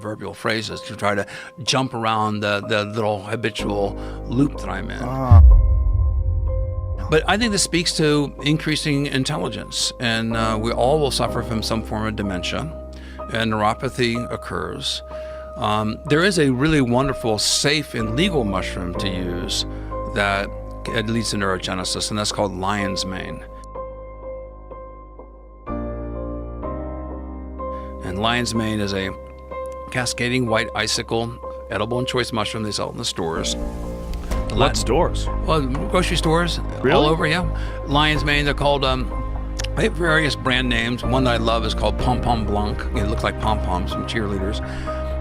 proverbial phrases to try to jump around the little habitual loop that I'm in. But I think this speaks to increasing intelligence, and we all will suffer from some form of dementia, and neuropathy occurs. There is a really wonderful, safe, and legal mushroom to use that leads to neurogenesis, and that's called lion's mane. And lion's mane is a cascading white icicle, edible and choice mushroom. They sell it in the stores. What stores? Well, grocery stores. Really? All over, yeah. Lion's mane, they're called, they have various brand names. One that I love is called Pom Pom Blanc. It looks like pom-poms from cheerleaders.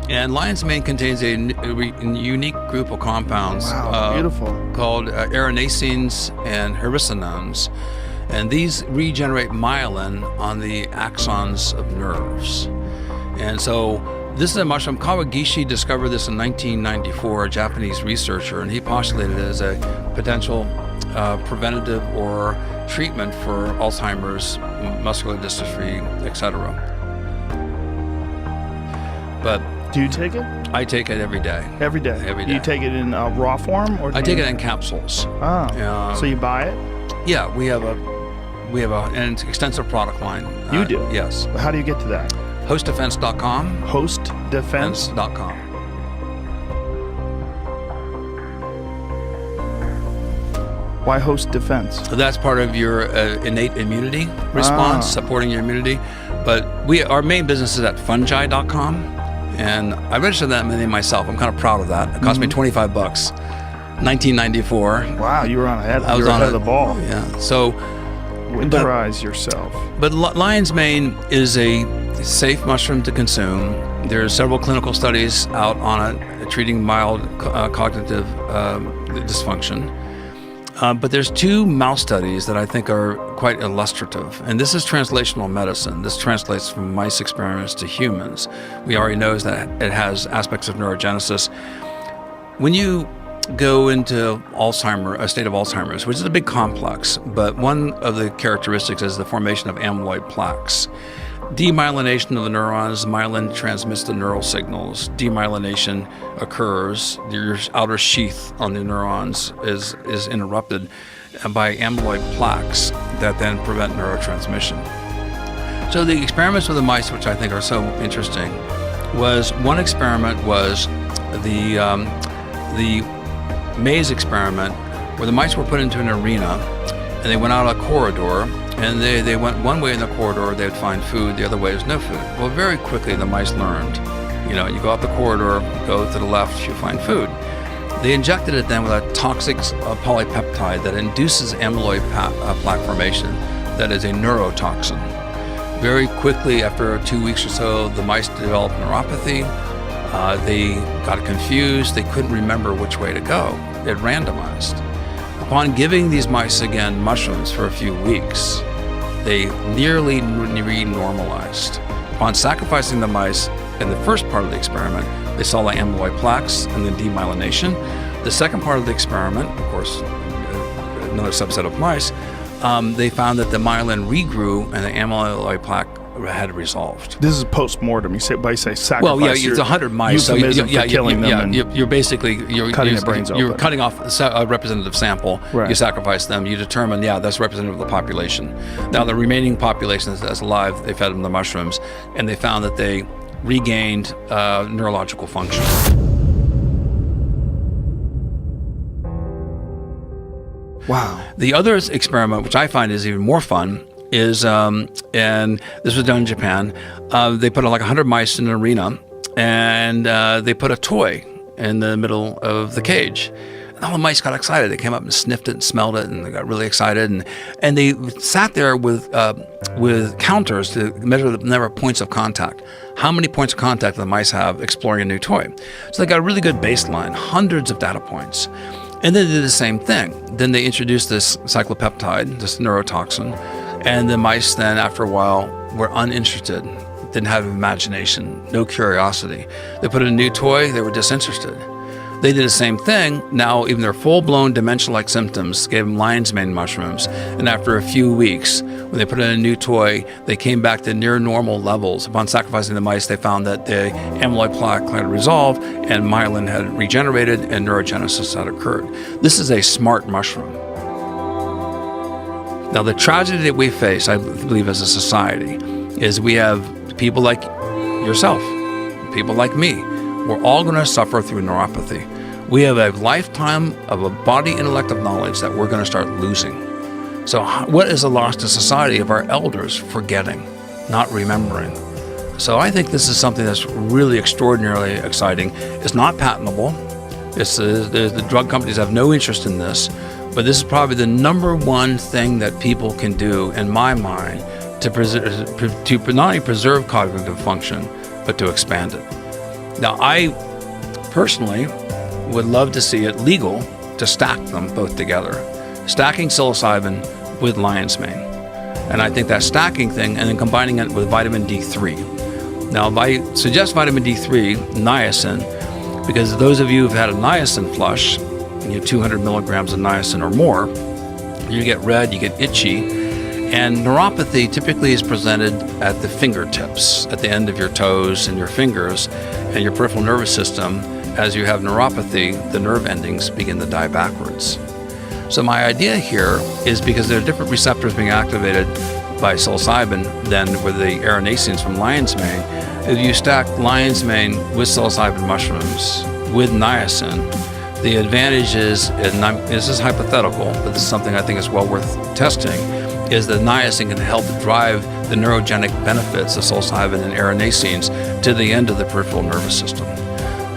And lion's mane contains a unique group of compounds. Wow, beautiful. Called arenacenes and hericenones. And these regenerate myelin on the axons of nerves. And so this is a mushroom. Kawagishi discovered this in 1994, a Japanese researcher, and he postulated it as a potential preventative or treatment for Alzheimer's, muscular dystrophy, etc. But do you take it? I take it every day. Every day? Every day. You take it in raw form? Or I take it in capsules. So you buy it? Yeah, we have an extensive product line. You do? Yes. How do you get to that? Hostdefense.com. Hostdefense.com. Why host defense? So that's part of your innate immunity response, supporting your immunity. But our main business is at fungi.com, and I registered that name myself. I'm kind of proud of that. It cost me $25, 1994. Wow, you were ahead of the ball. Yeah. So winterize yourself. But lion's mane is a safe mushroom to consume. There are several clinical studies out on it treating mild cognitive dysfunction. But there's two mouse studies that I think are quite illustrative. And this is translational medicine. This translates from mice experiments to humans. We already know that it has aspects of neurogenesis. When you go into a state of Alzheimer's, which is a big complex, but one of the characteristics is the formation of amyloid plaques. Demyelination of the neurons, myelin transmits the neural signals. Demyelination occurs, your outer sheath on the neurons is interrupted by amyloid plaques that then prevent neurotransmission. So the experiments with the mice, which I think are so interesting, one experiment was the maze experiment, where the mice were put into an arena and they went out a corridor, and they went one way in the corridor, they would find food, the other way is no food. Well, very quickly the mice learned, you go out the corridor, go to the left, you find food. They injected it then with a toxic polypeptide that induces amyloid plaque formation, that is a neurotoxin. Very quickly, after 2 weeks or so, the mice developed neuropathy. They got confused, they couldn't remember which way to go. It randomized. Upon giving these mice again mushrooms for a few weeks, they nearly re-normalized. Upon sacrificing the mice in the first part of the experiment, they saw the amyloid plaques and the demyelination. The second part of the experiment, of course, another subset of mice, they found that the myelin regrew and the amyloid plaque had resolved. This is post-mortem. You say sacrifice. Well, yeah, it's 100 mice. So killing them. You're basically cutting their brains open. You're cutting off a representative sample. Right. You sacrifice them. You determine, that's representative of the population. Now, the remaining population that's alive, they fed them the mushrooms, and they found that they regained neurological function. Wow. The other experiment, which I find is even more fun, is, and this was done in Japan, they put like 100 mice in an arena, and they put a toy in the middle of the cage. And all the mice got excited. They came up and sniffed it and smelled it, and they got really excited. And they sat there with counters to measure the number of points of contact. How many points of contact do the mice have exploring a new toy? So they got a really good baseline, hundreds of data points. And then they did the same thing. Then they introduced this cyclopeptide, this neurotoxin, and the mice then, after a while, were uninterested, didn't have imagination, no curiosity. They put in a new toy, they were disinterested. They did the same thing. Now, even their full-blown dementia-like symptoms gave them lion's mane mushrooms. And after a few weeks, when they put in a new toy, they came back to near normal levels. Upon sacrificing the mice, they found that the amyloid plaque had resolved and myelin had regenerated and neurogenesis had occurred. This is a smart mushroom. Now, the tragedy that we face, I believe, as a society, is we have people like yourself, people like me. We're all going to suffer through neuropathy. We have a lifetime of a body intellect of knowledge that we're going to start losing. So what is a loss to society of our elders forgetting, not remembering? So I think this is something that's really extraordinarily exciting. It's not patentable. The drug companies have no interest in this, but this is probably the number one thing that people can do, in my mind, to not only preserve cognitive function, but to expand it. Now, I personally would love to see it legal to stack them both together, stacking psilocybin with lion's mane. And I think that stacking thing, and then combining it with vitamin D3. Now, I suggest vitamin D3, niacin, because those of you who've had a niacin flush, 200 milligrams of niacin or more, you get red, you get itchy. And neuropathy typically is presented at the fingertips, at the end of your toes and your fingers, and your peripheral nervous system. As you have neuropathy, the nerve endings begin to die backwards. So my idea here is, because there are different receptors being activated by psilocybin than with the erinacines from lion's mane, if you stack lion's mane with psilocybin mushrooms with niacin, the advantage is, and this is hypothetical, but this is something I think is well worth testing, is that niacin can help drive the neurogenic benefits of psilocybin and erinacines to the end of the peripheral nervous system.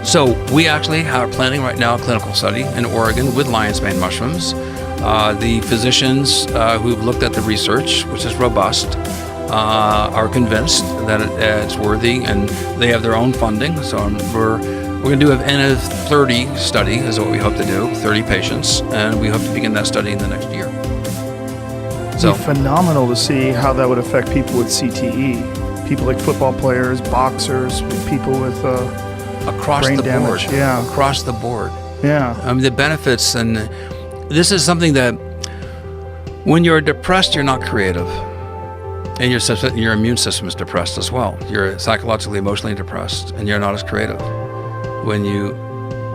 So we actually are planning right now a clinical study in Oregon with lion's mane mushrooms. The physicians who've looked at the research, which is robust, are convinced that it's worthy, and they have their own funding. So we're going to do an N of 30 study is what we hope to do, 30 patients, and we hope to begin that study in the next year. It'd be phenomenal to see how that would affect people with CTE, people like football players, boxers, people with across brain the damage. board. Yeah, across the board. Yeah, The benefits, and this is something that when you're depressed, you're not creative, and your immune system is depressed as well. You're psychologically, emotionally depressed, and you're not as creative. When you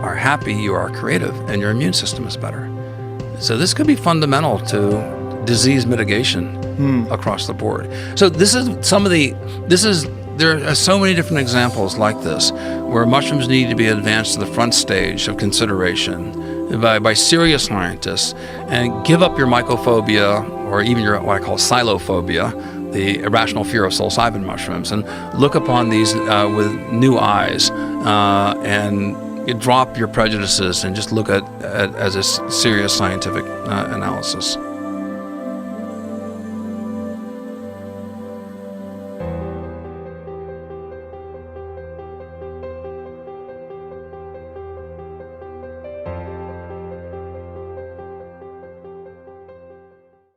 are happy, you are creative, and your immune system is better. So this could be fundamental to disease mitigation across the board. So there are so many different examples like this where mushrooms need to be advanced to the front stage of consideration by serious scientists, and give up your mycophobia, or even your what I call psilophobia, the irrational fear of psilocybin mushrooms, and look upon these with new eyes, and drop your prejudices and just look at as a serious scientific analysis.